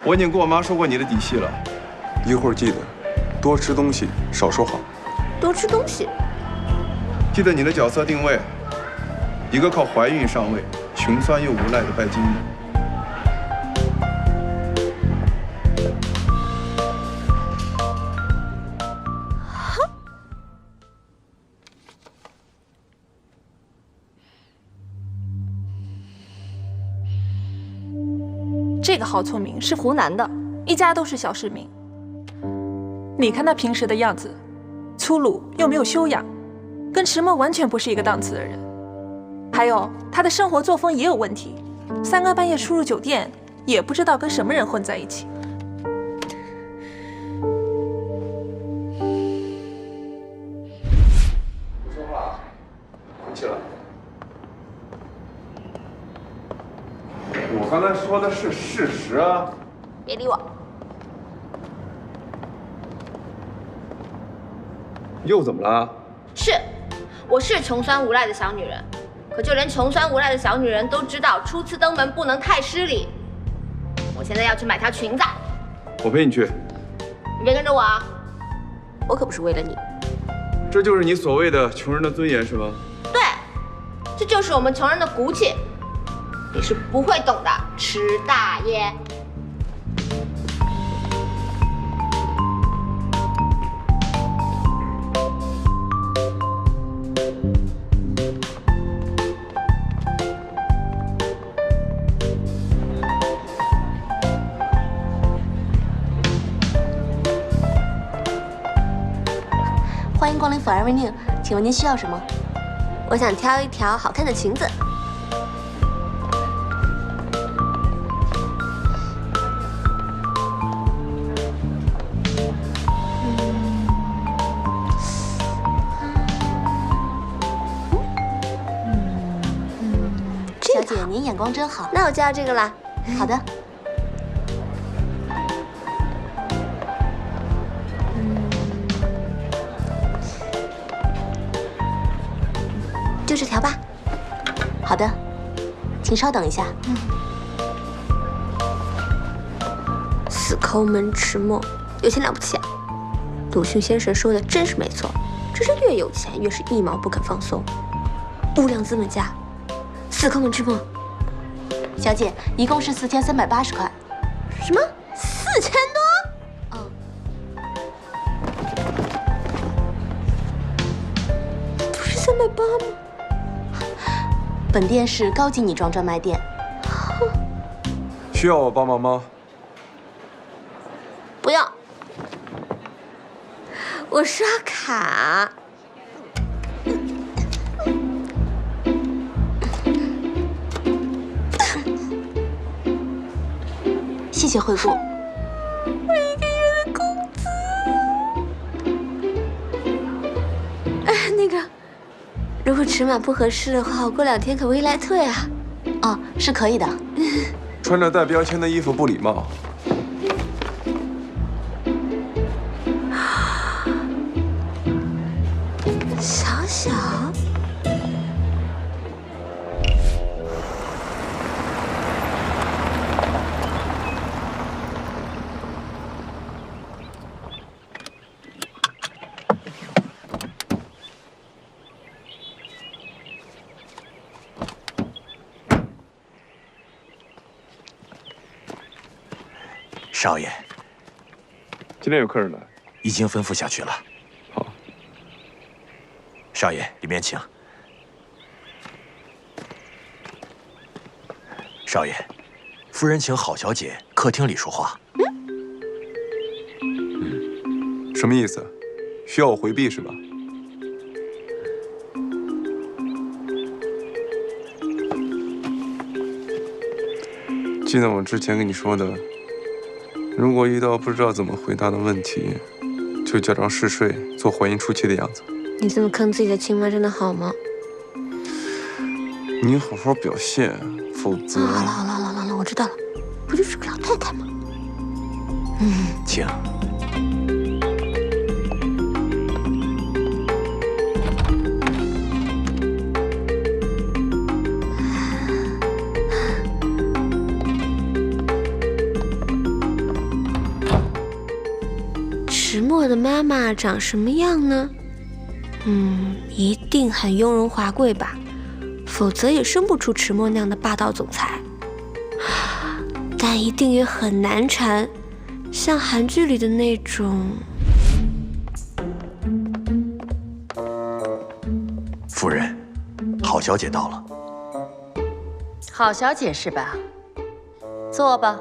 我已经跟我妈说过你的底细了，一会儿记得多吃东西，少说话。多吃东西。记得你的角色定位，一个靠怀孕上位、穷酸又无赖的拜金女。这个好聪明，是湖南的，一家都是小市民。你看他平时的样子，粗鲁又没有修养，跟迟梦完全不是一个档次的人。还有他的生活作风也有问题，三更半夜出入酒店，也不知道跟什么人混在一起。不说话，回去了。我刚才说的是事实啊！别理我。又怎么了？我是穷酸无赖的小女人，可就连穷酸无赖的小女人都知道，初次登门不能太失礼。我现在要去买条裙子，我陪你去。你别跟着我啊！我可不是为了你。这就是你所谓的穷人的尊严是吗？对，这就是我们穷人的骨气。你是不会懂的，迟大爷。欢迎光临 Forever New， 请问您需要什么？我想挑一条好看的裙子。小姐，您眼光真好。那我就要这个啦。好的。就这条吧。好的，请稍等一下。死抠门迟梦，有钱了不起啊！鲁迅先生说的真是没错，只是越有钱越是一毛不肯放松。无良资本家，死抠门迟梦。小姐，一共是4380块。什么？4000多？哦，不是380吗？本店是高级女装专卖店。需要我帮忙吗？不要，我刷卡。谢谢惠顾。我1个月的工资。那个，如果尺码不合适的话，我过2天可不可以来退啊？哦，是可以的。穿着带标签的衣服不礼貌。小小。少爷，今天有客人来，已经吩咐下去了。好，少爷，里面请。少爷，夫人请郝小姐客厅里说话。什么意思？需要我回避是吧？记得我之前跟你说的，如果遇到不知道怎么回答的问题，就假装嗜睡，做怀孕初期的样子。你这么坑自己的亲妈真的好吗？你好好表现，否则……好了，我知道了，不就是个老太太吗？请。迟默的妈妈长什么样呢？一定很雍容华贵吧，否则也生不出迟默那样的霸道总裁。但一定也很难缠，像韩剧里的那种。夫人，郝小姐到了。郝小姐是吧？坐吧。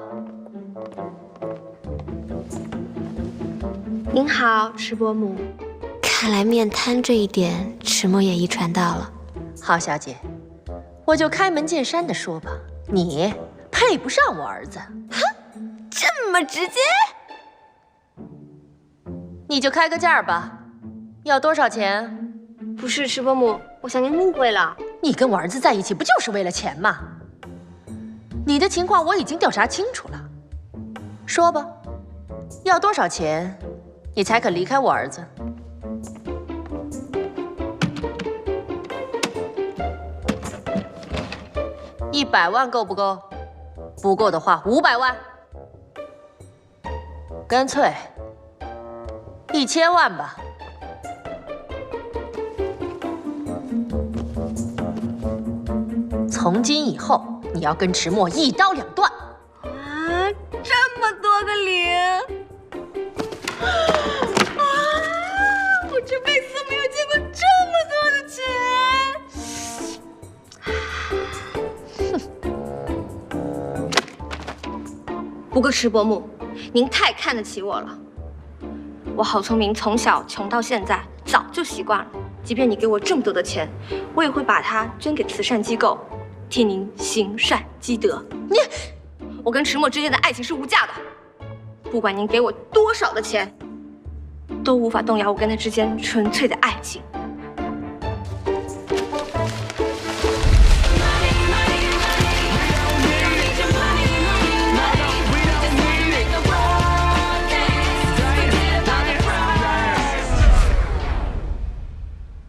您好，迟伯母。看来面瘫这一点，迟默也遗传到了。郝小姐，我就开门见山的说吧，你配不上我儿子。哼，这么直接？你就开个价吧，要多少钱？不是，迟伯母，我想您误会了。你跟我儿子在一起不就是为了钱吗？你的情况我已经调查清楚了，说吧，要多少钱，你才肯离开我儿子？100万够不够？不够的话，500万，干脆1000万吧。从今以后，你要跟迟默一刀两断。啊，这么多个零！啊，我这辈子都没有见过这么多的钱。不过迟伯母，您太看得起我了。我郝聪明从小穷到现在，早就习惯了。即便你给我这么多的钱，我也会把它捐给慈善机构，替您行善积德。我跟迟默之间的爱情是无价的，不管您给我多少的钱，都无法动摇我跟他之间纯粹的爱情。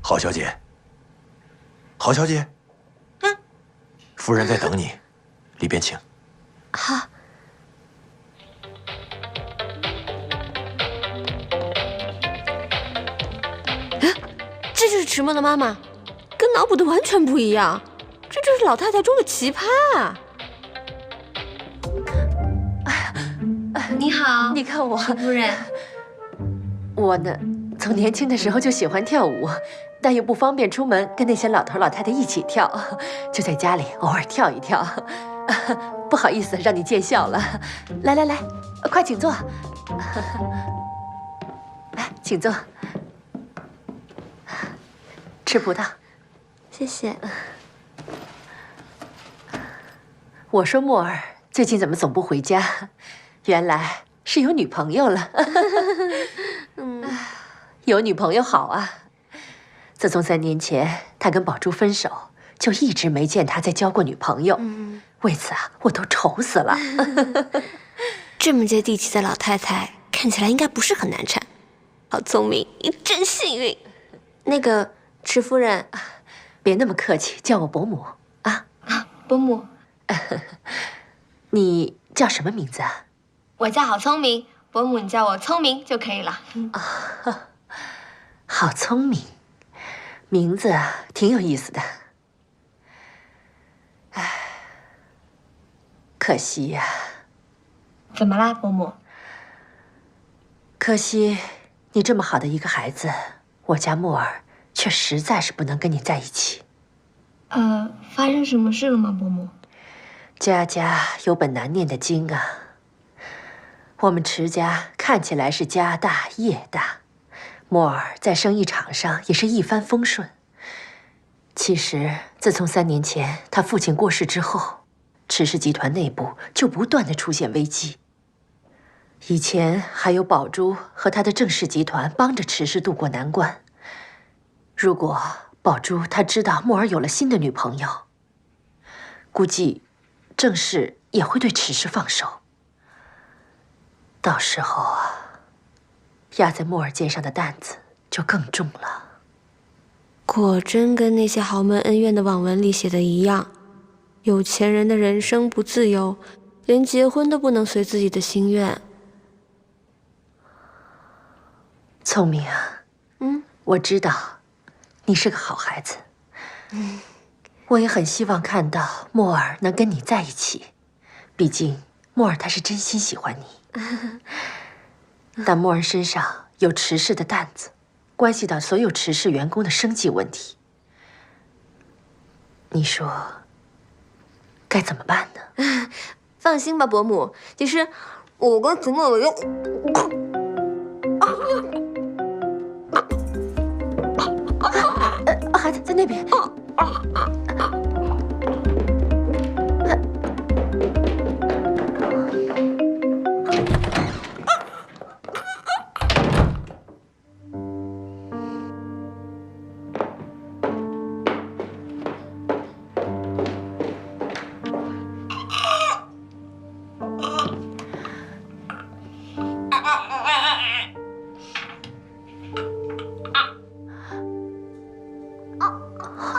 郝小姐，郝小姐，夫人在等你，里边请。好。这就是迟默的妈妈，跟脑补的完全不一样，这就是老太太中的奇葩啊！你好，你看我，夫人。我呢，从年轻的时候就喜欢跳舞，但又不方便出门跟那些老头老太太一起跳，就在家里偶尔跳一跳。不好意思，让你见笑了。来来来，快请坐。来，请坐。吃葡萄。谢谢。我说默儿，最近怎么总不回家？原来是有女朋友了。有女朋友好啊。自从3年前他跟宝珠分手，就一直没见他再交过女朋友。为此啊，我都愁死了。这么接地气的老太太，看起来应该不是很难缠。好聪明，你真幸运。那个迟夫人，别那么客气，叫我伯母啊。伯母。你叫什么名字啊？我叫郝聪明，伯母你叫我聪明就可以了。好聪明，名字啊挺有意思的。唉，可惜呀。怎么啦，伯母？可惜你这么好的一个孩子，我家默儿却实在是不能跟你在一起。发生什么事了吗，伯母？家家有本难念的经啊。我们迟家看起来是家大业大，默儿在生意场上也是一帆风顺。其实，自从3年前他父亲过世之后，迟氏集团内部就不断的出现危机。以前还有宝珠和他的郑氏集团帮着迟氏渡过难关。如果宝珠他知道默儿有了新的女朋友，估计郑氏也会对迟氏放手。到时候啊，压在默儿肩上的担子就更重了。果真跟那些豪门恩怨的网文里写的一样，有钱人的人生不自由，连结婚都不能随自己的心愿。聪明啊。我知道你是个好孩子。我也很希望看到莫尔能跟你在一起，毕竟莫尔他是真心喜欢你。但莫尔身上有池氏的担子，关系到所有池氏员工的生计问题。你说该怎么办呢？放心吧，伯母，其实我跟子墨有孩子在那边。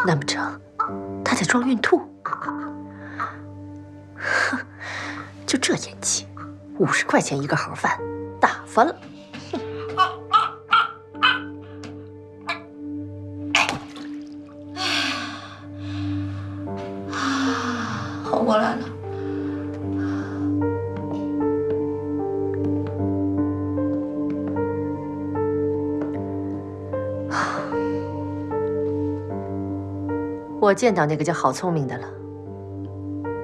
难不成他在装孕吐？哼，就这演技，50块钱一个盒饭，打发了。好过来了。我见到那个叫郝聪明的了。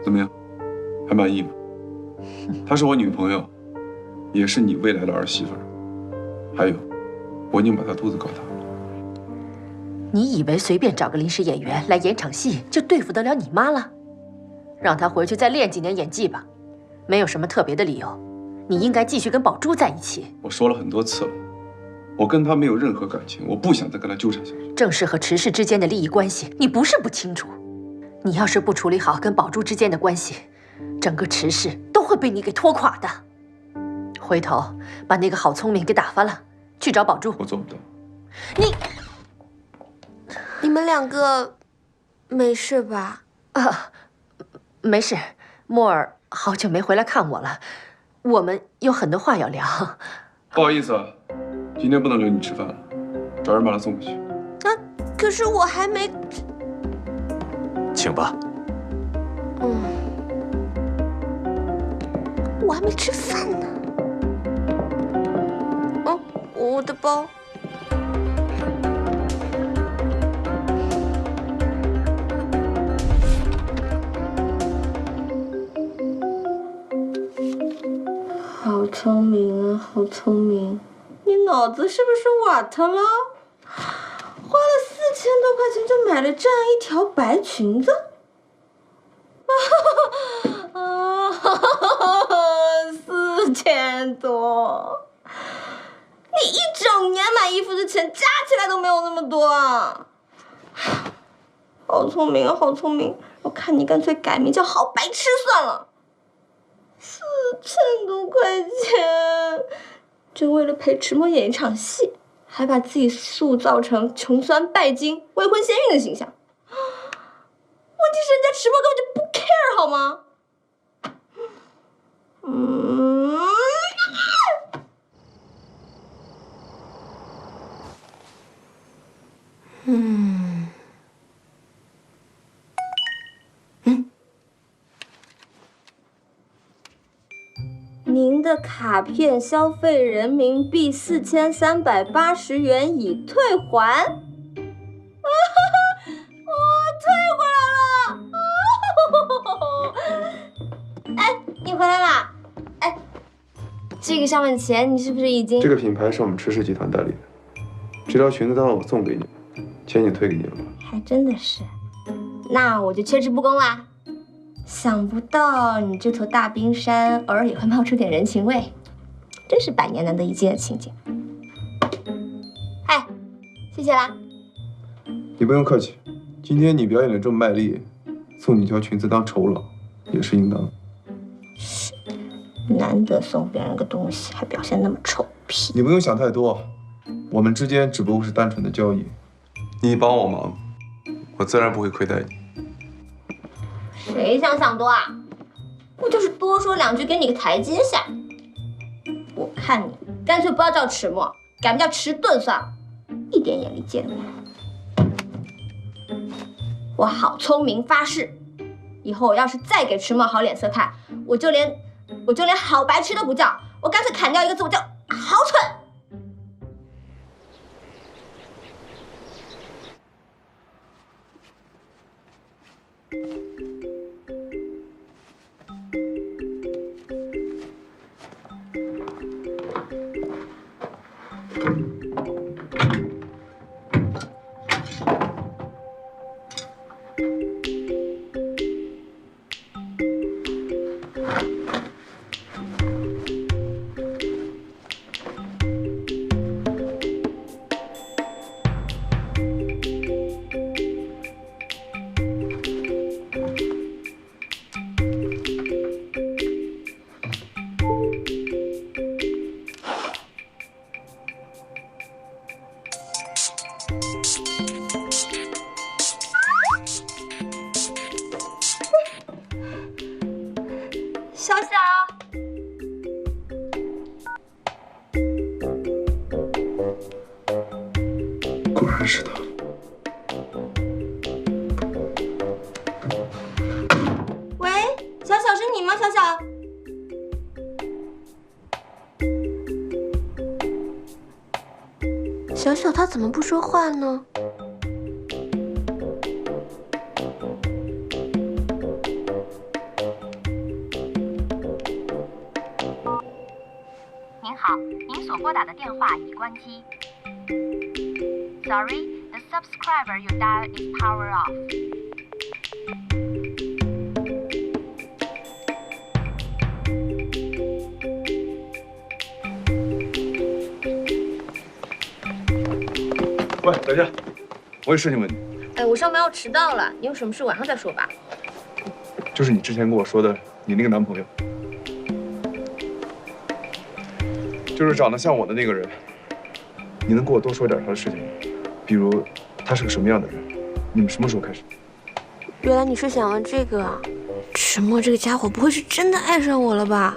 怎么样，还满意吗？她是我女朋友，也是你未来的儿媳妇儿。还有，我已经把她肚子搞大了。你以为随便找个临时演员来演场戏就对付得了你妈了？让她回去再练几年演技吧。没有什么特别的理由，你应该继续跟宝珠在一起。我说了很多次了，我跟她没有任何感情，我不想再跟她纠缠下去。郑氏和池氏之间的利益关系，你不是不清楚。你要是不处理好跟宝珠之间的关系，整个池氏都会被你给拖垮的。回头把那个郝聪明给打发了，去找宝珠。我做不到。你们两个没事吧？没事。莫尔好久没回来看我了，我们有很多话要聊。不好意思啊，今天不能留你吃饭了，找人把她送回去。可是我还没……请吧。我还没吃饭呢。我的包。好聪明啊，好聪明！你脑子是不是瓦特了？花了4000多块钱就买了这样一条白裙子，4000多！你一整年买衣服的钱加起来都没有那么多啊！好聪明啊，好聪明！我看你干脆改名叫好白痴算了。4000多块钱，就为了陪迟墨演一场戏，还把自己塑造成穷酸拜金、未婚先孕的形象。问题是人家迟墨根本就不 care 好吗？您的卡片消费人民币4380元已退还。我退回来了。哎，你回来啦？哎，这个上面的钱你是不是已经……这个品牌是我们池氏集团代理的，这条裙子当然我送给你，钱已经退给你了吧？还真的是，那我就缺之不恭啦。想不到你这头大冰山偶尔也会冒出点人情味，真是100年难得一见的情景。嗨，谢谢啦。你不用客气，今天你表演的这么卖力，送你一条裙子当酬劳也是应当的。难得送别人个东西，还表现那么臭屁。你不用想太多，我们之间只不过是单纯的交易，你帮我忙，我自然不会亏待你。谁想多啊？我就是多说2句，给你个台阶下。我看你干脆不要叫迟墨，改名叫迟钝算了，一点眼力见都没有。我好聪明，发誓，以后我要是再给迟墨好脸色看，我就连好白痴都不叫，我干脆砍掉一个字，我叫好蠢。小小，果然是他。喂，小小是你吗？小小，小小他怎么不说话呢？您好，您所拨打的电话已关机。Sorry, the subscriber you dialed is power off. 喂，等一下，我有事情问你，哎，我上班要迟到了，你有什么事晚上再说吧。就是你之前跟我说的你那个男朋友，就是长得像我的那个人，你能给我多说点他的事情吗？比如他是个什么样的人？你们什么时候开始？原来你是想问这个啊？迟墨这个家伙不会是真的爱上我了吧？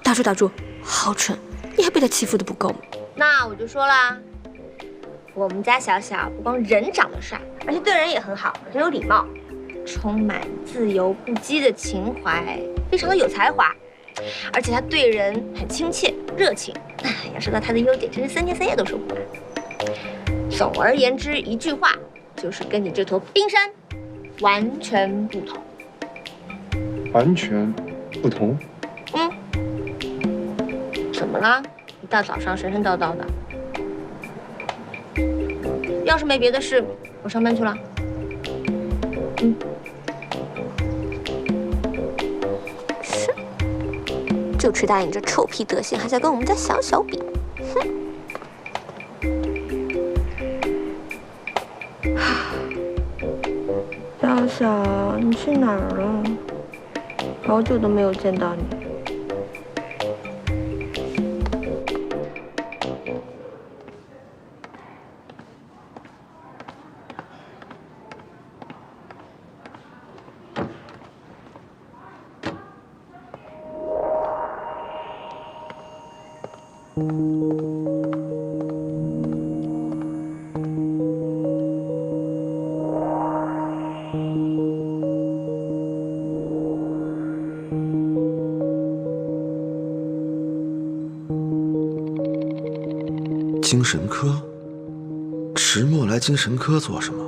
打住，好蠢！你还被他欺负的不够吗？那我就说啦，我们家小小不光人长得帅，而且对人也很好，很有礼貌，充满自由不羁的情怀，非常的有才华，而且他对人很亲切、热情。要说到他的优点，真是3天3夜都说不完。总而言之，一句话，就是跟你这坨冰山完全不同。完全不同。怎么了？一大早上神神叨叨的。要是没别的事，我上班去了。是，就池大你这臭屁德行，还想跟我们家小小比？小小，你去哪儿了？好久都没有见到你。精神科？迟墨来精神科做什么？